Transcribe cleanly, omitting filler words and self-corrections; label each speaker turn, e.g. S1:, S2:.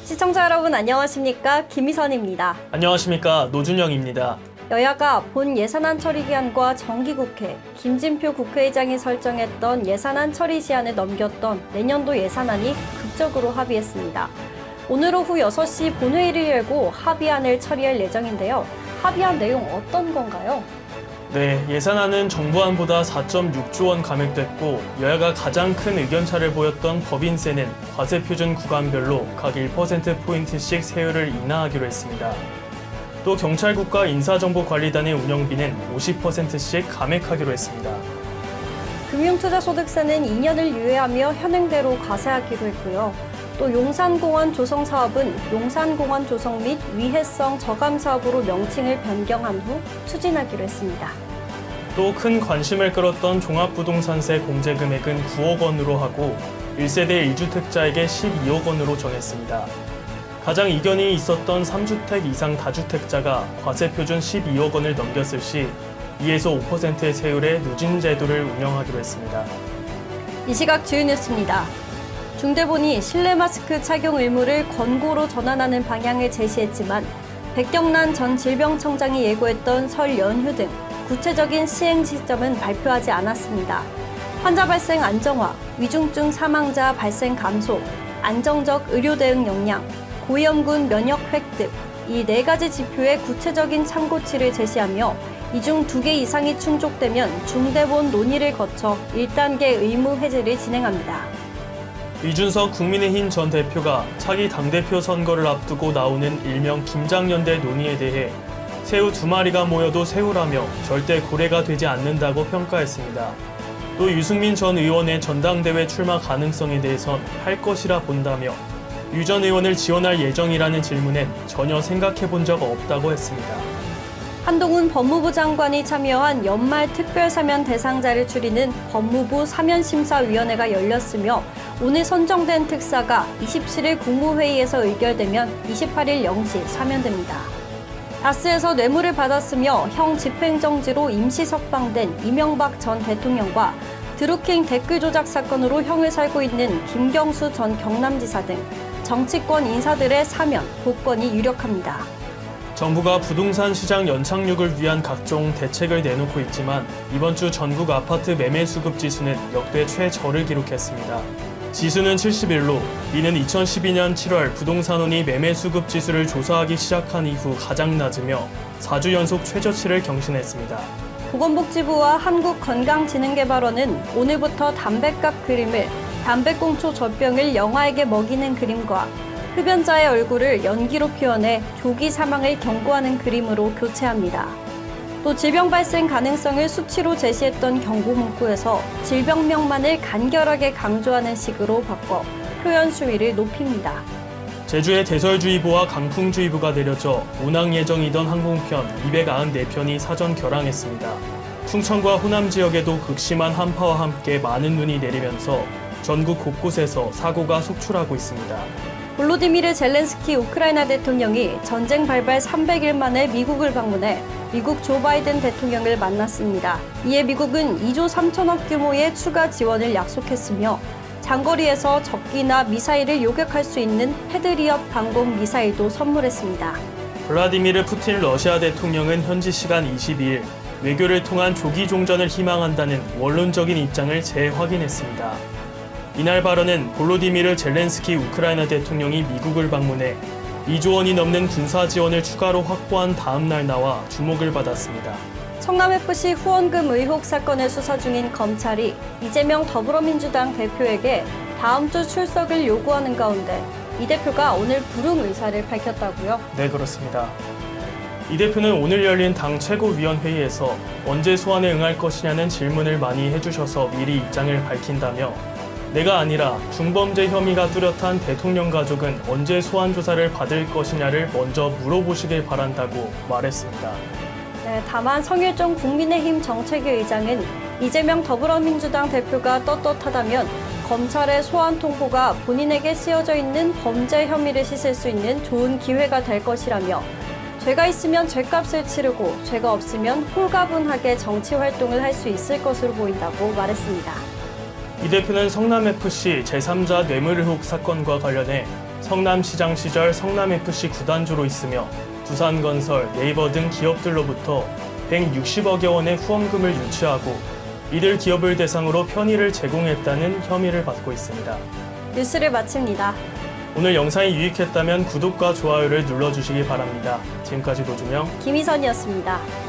S1: 시청자 여러분 안녕하십니까? 김희선입니다.
S2: 안녕하십니까? 노준영입니다.
S1: 여야가 본 예산안 처리 기한과 정기국회, 김진표 국회의장이 설정했던 예산안 처리 시한을 넘겼던 내년도 예산안이 극적으로 합의했습니다. 오늘 오후 6시 본회의를 열고 합의안을 처리할 예정인데요. 합의안 내용 어떤 건가요?
S2: 네, 예산안은 정부안보다 4.6조 원 감액됐고 여야가 가장 큰 의견차를 보였던 법인세는 과세 표준 구간별로 각 1%포인트씩 세율을 인하하기로 했습니다. 또 경찰국가 인사정보관리단의 운영비는 50%씩 감액하기로 했습니다.
S1: 금융투자소득세는 2년을 유예하며 현행대로 과세하기로 했고요. 또 용산공원 조성 사업은 용산공원 조성 및 위해성 저감 사업으로 명칭을 변경한 후 추진하기로 했습니다.
S2: 또 큰 관심을 끌었던 종합부동산세 공제 금액은 9억 원으로 하고 1세대 1주택자에게 12억 원으로 정했습니다. 가장 이견이 있었던 3주택 이상 다주택자가 과세 표준 12억 원을 넘겼을 시 2에서 5%의 세율의 누진 제도를 운영하기로 했습니다.
S1: 이 시각 주요 뉴스입니다. 중대본이 실내 마스크 착용 의무를 권고로 전환하는 방향을 제시했지만 백경란 전 질병청장이 예고했던 설 연휴 등 구체적인 시행 시점은 발표하지 않았습니다. 환자 발생 안정화, 위중증 사망자 발생 감소, 안정적 의료 대응 역량, 고위험군 면역 획득, 이 4가지 지표의 구체적인 참고치를 제시하며 이 중 2개 이상이 충족되면 중대본 논의를 거쳐 1단계 의무 해제를 진행합니다.
S2: 이준석 국민의힘 전 대표가 차기 당대표 선거를 앞두고 나오는 일명 김장연대 논의에 대해 새우 2마리가 모여도 새우라며 절대 고래가 되지 않는다고 평가했습니다. 또 유승민 전 의원의 전당대회 출마 가능성에 대해선 할 것이라 본다며 유 전 의원을 지원할 예정이라는 질문엔 전혀 생각해 본 적 없다고 했습니다.
S1: 한동훈 법무부 장관이 참여한 연말 특별사면 대상자를 추리는 법무부 사면심사위원회가 열렸으며 오늘 선정된 특사가 27일 국무회의에서 의결되면 28일 0시 사면됩니다. 다스에서 뇌물을 받았으며 형 집행정지로 임시 석방된 이명박 전 대통령과 드루킹 댓글 조작 사건으로 형을 살고 있는 김경수 전 경남지사 등 정치권 인사들의 사면, 복권이 유력합니다.
S2: 정부가 부동산 시장 연착륙을 위한 각종 대책을 내놓고 있지만 이번 주 전국 아파트 매매 수급 지수는 역대 최저를 기록했습니다. 지수는 71로 이는 2012년 7월 부동산원이 매매 수급 지수를 조사하기 시작한 이후 가장 낮으며 4주 연속 최저치를 경신했습니다.
S1: 보건복지부와 한국건강진흥개발원은 오늘부터 담뱃갑 그림을 담배꽁초 젖병을 영아에게 먹이는 그림과 흡연자의 얼굴을 연기로 표현해 조기 사망을 경고하는 그림으로 교체합니다. 또 질병 발생 가능성을 수치로 제시했던 경고 문구에서 질병명만을 간결하게 강조하는 식으로 바꿔 표현 수위를 높입니다.
S2: 제주에 대설주의보와 강풍주의보가 내려져 운항 예정이던 항공편 294편이 사전 결항했습니다. 충청과 호남 지역에도 극심한 한파와 함께 많은 눈이 내리면서 전국 곳곳에서 사고가 속출하고 있습니다.
S1: 볼로디미르 젤렌스키 우크라이나 대통령이 전쟁 발발 300일 만에 미국을 방문해 미국 조 바이든 대통령을 만났습니다. 이에 미국은 2조 3천억 규모의 추가 지원을 약속했으며 장거리에서 적기나 미사일을 요격할 수 있는 패드리엇 방공 미사일도 선물했습니다.
S2: 블라디미르 푸틴 러시아 대통령은 현지 시간 22일 외교를 통한 조기 종전을 희망한다는 원론적인 입장을 재확인했습니다. 이날 발언은 볼로디미르 젤렌스키 우크라이나 대통령이 미국을 방문해 2조 원이 넘는 군사 지원을 추가로 확보한 다음 날 나와 주목을 받았습니다.
S1: 성남FC 후원금 의혹 사건을 수사 중인 검찰이 이재명 더불어민주당 대표에게 다음 주 출석을 요구하는 가운데 이 대표가 오늘 불응 의사를 밝혔다고요?
S2: 네, 그렇습니다. 이 대표는 오늘 열린 당 최고위원회의에서 언제 소환에 응할 것이냐는 질문을 많이 해주셔서 미리 입장을 밝힌다며 내가 아니라 중범죄 혐의가 뚜렷한 대통령 가족은 언제 소환 조사를 받을 것이냐를 먼저 물어보시길 바란다고 말했습니다.
S1: 네, 다만 성일종 국민의힘 정책위 의장은 이재명 더불어민주당 대표가 떳떳하다면 검찰의 소환 통보가 본인에게 씌워져 있는 범죄 혐의를 씻을 수 있는 좋은 기회가 될 것이라며 죄가 있으면 죄값을 치르고 죄가 없으면 홀가분하게 정치 활동을 할 수 있을 것으로 보인다고 말했습니다.
S2: 이 대표는 성남FC 제3자 뇌물 의혹 사건과 관련해 성남시장 시절 성남FC 구단주로 있으며 두산건설, 네이버 등 기업들로부터 160억여 원의 후원금을 유치하고 이들 기업을 대상으로 편의를 제공했다는 혐의를 받고 있습니다.
S1: 뉴스를 마칩니다.
S2: 오늘 영상이 유익했다면 구독과 좋아요를 눌러주시기 바랍니다. 지금까지 노준영,
S1: 김희선이었습니다.